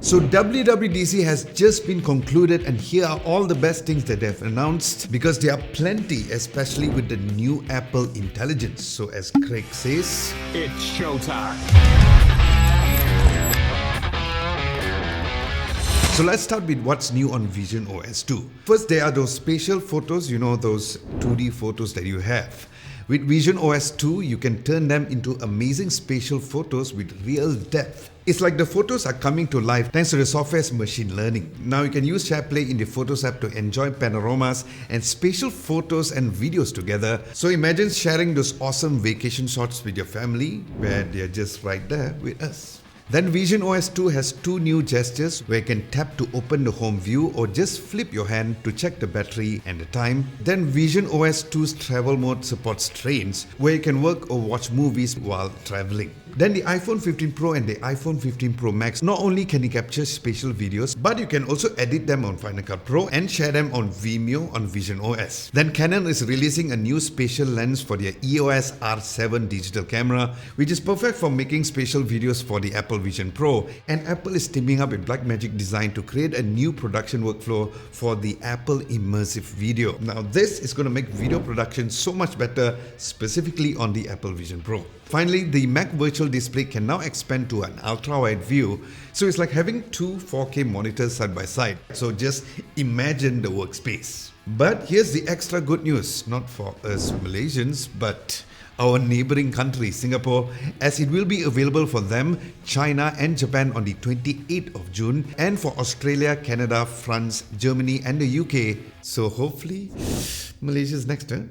So WWDC has just been concluded, and here are all the best things that they've announced, because there are plenty, especially with the new Apple Intelligence. So as Craig says, It's showtime. so let's start with what's new on Vision OS 2. First, there are those spatial photos, those 2D photos that you have. With Vision OS 2, you can turn them into amazing spatial photos with real depth. It's like the photos are coming to life thanks to the software's machine learning. Now you can use SharePlay in the Photos app to enjoy panoramas and spatial photos and videos together. So imagine sharing those awesome vacation shots with your family where they're just right there with us. Then Vision OS 2 has two new gestures where you can tap to open the home view or just flip your hand to check the battery and the time. Then Vision OS 2's travel mode supports trains where you can work or watch movies while traveling. Then the iPhone 15 Pro and the iPhone 15 Pro Max, not only can you capture spatial videos, but you can also edit them on Final Cut Pro and share them on Vimeo on Vision OS. Then Canon is releasing a new spatial lens for their EOS R7 digital camera, which is perfect for making spatial videos for the Apple Vision Pro. And Apple is teaming up with Blackmagic Design to create a new production workflow for the Apple Immersive Video. Now this is going to make video production so much better, specifically on the Apple Vision Pro. Finally, the Mac Virtual Display can now expand to an ultra-wide view, so it's like having two 4K monitors side by side. So just imagine the workspace. But here's the extra good news, not for us Malaysians, but our neighboring country, Singapore, as it will be available for them, China and Japan on the 28th of June, and for Australia, Canada, France, Germany and the UK. So hopefully, Malaysia's next, huh?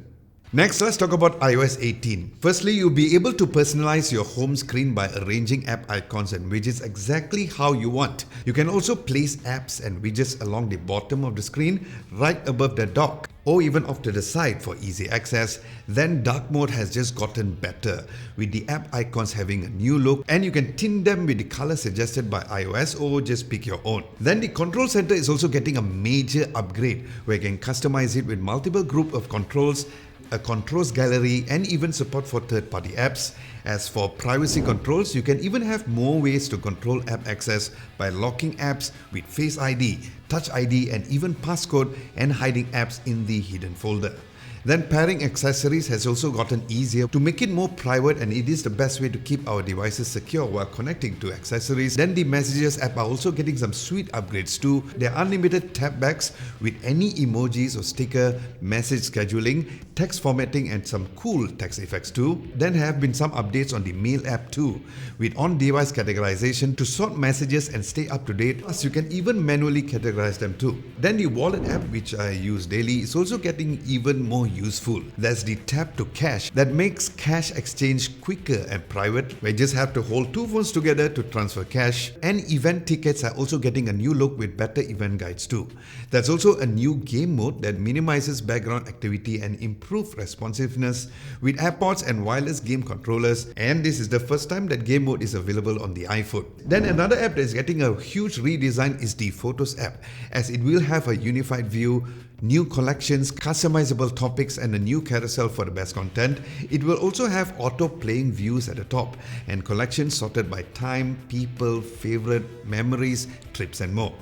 Next, let's talk about iOS 18. Firstly, you'll be able to personalize your home screen by arranging app icons and widgets exactly how you want. You can also place apps and widgets along the bottom of the screen, right above the dock, or even off to the side for easy access. Then dark mode has just gotten better, with the app icons having a new look, and you can tint them with the color suggested by iOS or just pick your own. Then the control center is also getting a major upgrade, where you can customize it with multiple group of controls, a controls gallery, and even support for third-party apps. As for privacy controls, you can even have more ways to control app access by locking apps with Face ID, Touch ID and even passcode, and hiding apps in the hidden folder. Then pairing accessories has also gotten easier to make it more private, and it is the best way to keep our devices secure while connecting to accessories. Then the Messages app are also getting some sweet upgrades too. There are unlimited tapbacks with any emojis or sticker, message scheduling, text formatting and some cool text effects too. Then have been some updates on the Mail app too, with on-device categorization to sort messages and stay up to date. Plus you can even manually categorize them too. Then the Wallet app, which I use daily, is also getting even more useful. That's the Tap to Cash that makes cash exchange quicker and private, where you just have to hold two phones together to transfer cash. And event tickets are also getting a new look with better event guides too. There's also a new game mode that minimizes background activity and improves responsiveness with AirPods and wireless game controllers, and this is the first time that game mode is available on the iPhone. Then another app that is getting a huge redesign is the Photos app, as it will have a unified view, new collections, customizable topics and a new carousel for the best content. It will also have auto-playing views at the top and collections sorted by time, people, favorite, memories, trips and more.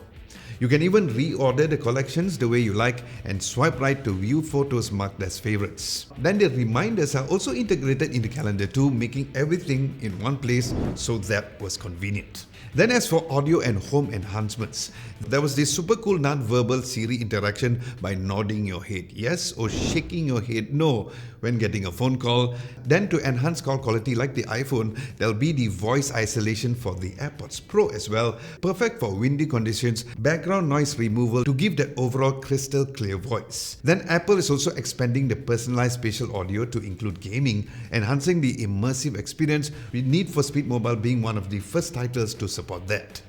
You can even reorder the collections the way you like and swipe right to view photos marked as favorites. Then the reminders are also integrated in the calendar too, making everything in one place, so that was convenient. Then as for audio and home enhancements, there was this super cool non-verbal Siri interaction by nodding your head yes or shaking your head no when getting a phone call. Then to enhance call quality like the iPhone, there'll be the voice isolation for the AirPods Pro as well, perfect for windy conditions, background noise removal to give that overall crystal clear voice. Then Apple is also expanding the personalized spatial audio to include gaming, enhancing the immersive experience, with Need for Speed Mobile being one of the first titles to support that.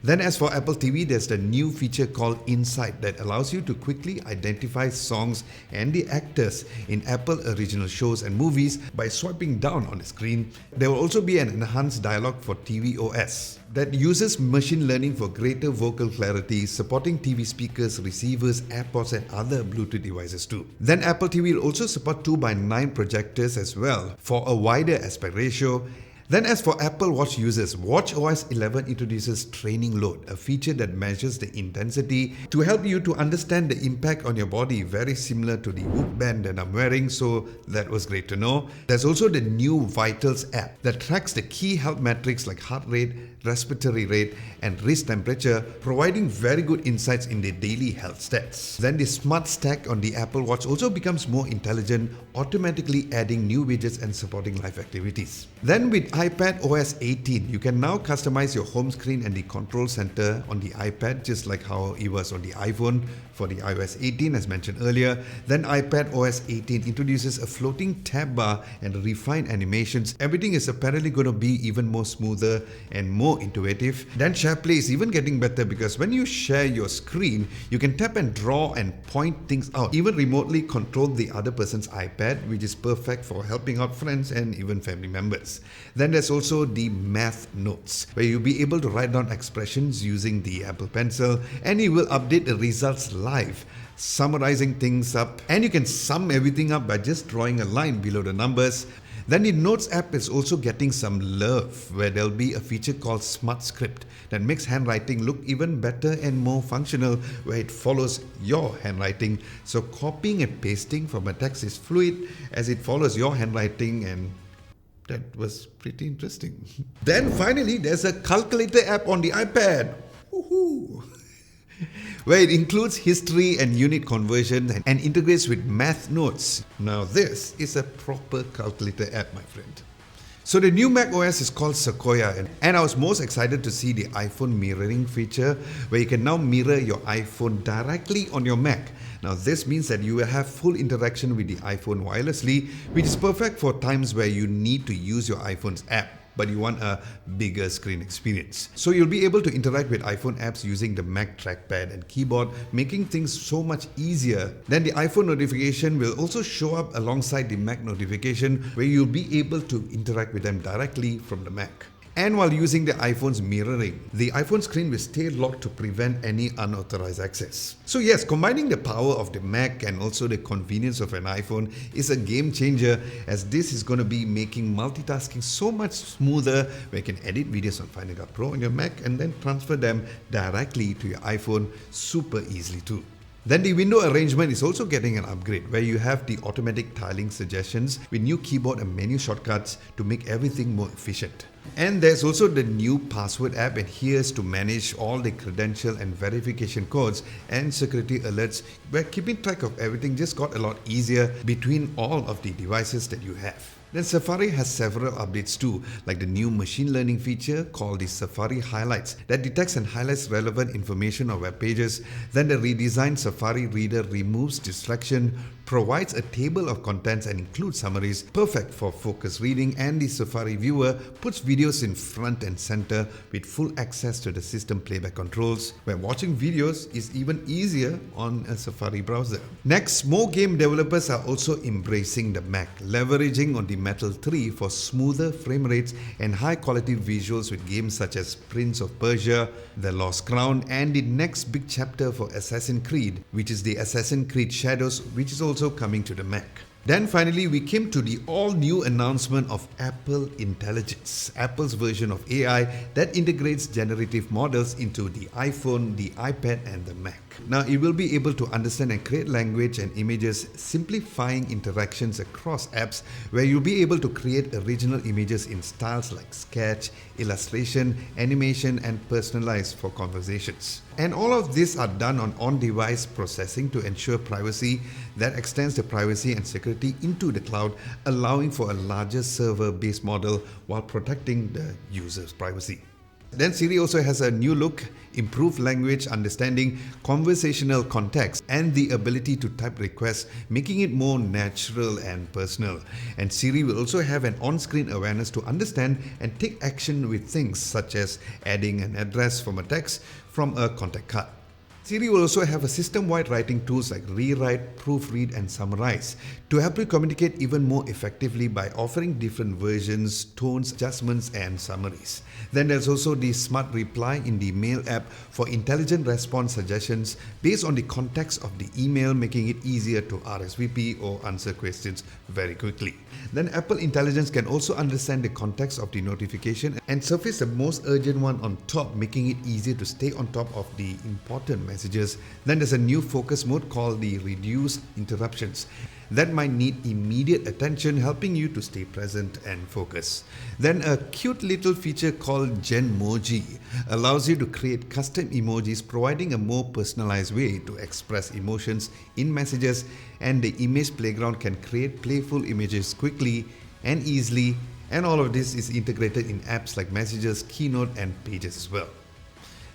Then as for Apple TV, there's the new feature called Insight that allows you to quickly identify songs and the actors in Apple original shows and movies by swiping down on the screen. There will also be an enhanced dialogue for tvOS that uses machine learning for greater vocal clarity, supporting TV speakers, receivers, AirPods and other Bluetooth devices too. Then Apple TV will also support 2:9 projectors as well for a wider aspect ratio. Then as for Apple Watch users, watchOS 11 introduces training load, a feature that measures the intensity to help you to understand the impact on your body, very similar to the Whoop band that I'm wearing, so that was great to know. There's also the new Vitals app that tracks the key health metrics like heart rate, respiratory rate, and wrist temperature, providing very good insights in the daily health stats. Then the Smart Stack on the Apple Watch also becomes more intelligent, automatically adding new widgets and supporting live activities. Then with iPad OS 18, you can now customize your home screen and the control center on the iPad, just like how it was on the iPhone for the iOS 18 as mentioned earlier. Then iPad OS 18 introduces a floating tab bar and refined animations. Everything is apparently going to be even more smoother and more intuitive. Then SharePlay is even getting better because when you share your screen, you can tap and draw and point things out, even remotely control the other person's iPad, which is perfect for helping out friends and even family members. Then there's also the Math Notes, where you'll be able to write down expressions using the Apple Pencil, and it will update the results live, summarizing things up, and you can sum everything up by just drawing a line below the numbers. Then the Notes app is also getting some love, where there'll be a feature called Smart Script that makes handwriting look even better and more functional, where it follows your handwriting. So copying and pasting from a text is fluid as it follows your handwriting, and that was pretty interesting. Then finally, there's a calculator app on the iPad. Woohoo! Where it includes history and unit conversion and integrates with Math Notes. Now this is a proper calculator app, my friend. So the new Mac OS is called Sequoia, and I was most excited to see the iPhone mirroring feature, where you can now mirror your iPhone directly on your Mac. Now this means that you will have full interaction with the iPhone wirelessly, which is perfect for times where you need to use your iPhone's app, but you want a bigger screen experience. So you'll be able to interact with iPhone apps using the Mac trackpad and keyboard, making things so much easier. Then the iPhone notification will also show up alongside the Mac notification, where you'll be able to interact with them directly from the Mac. And while using the iPhone's mirroring, the iPhone screen will stay locked to prevent any unauthorized access. So yes, combining the power of the Mac and also the convenience of an iPhone is a game changer, as this is going to be making multitasking so much smoother, where you can edit videos on Final Cut Pro on your Mac and then transfer them directly to your iPhone super easily too. Then the window arrangement is also getting an upgrade, where you have the automatic tiling suggestions with new keyboard and menu shortcuts to make everything more efficient. And there's also the new password app, and here's to manage all the credential and verification codes and security alerts, where keeping track of everything just got a lot easier between all of the devices that you have. Then Safari has several updates too, like the new machine learning feature called the Safari Highlights that detects and highlights relevant information on web pages. Then the redesigned Safari Reader removes distraction, provides a table of contents and includes summaries, perfect for focused reading, and the Safari Viewer puts videos in front and center with full access to the system playback controls, where watching videos is even easier on a Safari browser. Next, more game developers are also embracing the Mac, leveraging on the Metal 3 for smoother frame rates and high quality visuals with games such as Prince of Persia, The Lost Crown, and the next big chapter for Assassin's Creed, which is the Assassin's Creed Shadows, which is also coming to the Mac. Then finally, we came to the all-new announcement of Apple Intelligence, Apple's version of AI that integrates generative models into the iPhone, the iPad, and the Mac. Now, it will be able to understand and create language and images, simplifying interactions across apps, where you'll be able to create original images in styles like sketch, illustration, animation, and personalize for conversations. And all of this are done on on-device processing to ensure privacy that extends the privacy and security into the cloud, allowing for a larger server-based model while protecting the user's privacy. Then Siri also has a new look, improved language understanding, conversational context, and the ability to type requests, making it more natural and personal. And Siri will also have an on-screen awareness to understand and take action with things such as adding an address from a text from a contact card. Siri will also have a system-wide writing tools like rewrite, proofread and summarize to help you communicate even more effectively by offering different versions, tones, adjustments and summaries. Then there's also the Smart Reply in the Mail app for intelligent response suggestions based on the context of the email, making it easier to RSVP or answer questions very quickly. Then Apple Intelligence can also understand the context of the notification and surface the most urgent one on top, making it easier to stay on top of the important messages. Then there's a new focus mode called the Reduce Interruptions that might need immediate attention, helping you to stay present and focus. Then a cute little feature called Genmoji allows you to create custom emojis, providing a more personalized way to express emotions in messages, and the image playground can create playful images quickly and easily, and all of this is integrated in apps like Messages, Keynote and Pages as well.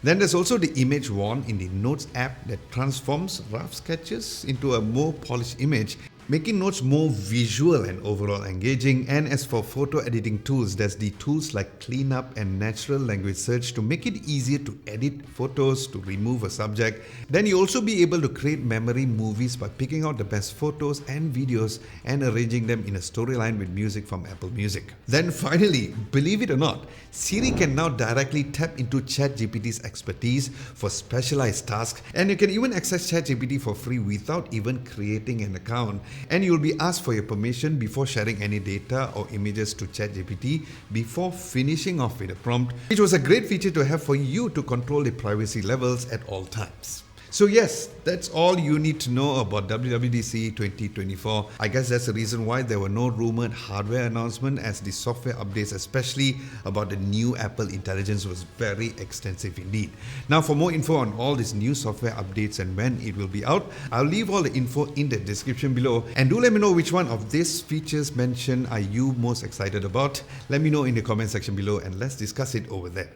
Then there's also the Image Wand in the Notes app that transforms rough sketches into a more polished image, making notes more visual and overall engaging. And as for photo editing tools, there's the tools like Cleanup and Natural Language Search to make it easier to edit photos, to remove a subject. Then you also be able to create memory movies by picking out the best photos and videos and arranging them in a storyline with music from Apple Music. Then finally, believe it or not, Siri can now directly tap into ChatGPT's expertise for specialized tasks, and you can even access ChatGPT for free without even creating an account. And you'll be asked for your permission before sharing any data or images to ChatGPT before finishing off with a prompt, which was a great feature to have for you to control the privacy levels at all times. So yes, that's all you need to know about WWDC 2024. I guess that's the reason why there were no rumored hardware announcement, as the software updates, especially about the new Apple Intelligence, was very extensive indeed. Now for more info on all these new software updates and when it will be out, I'll leave all the info in the description below, and do let me know which one of these features mentioned are you most excited about. Let me know in the comment section below and let's discuss it over there.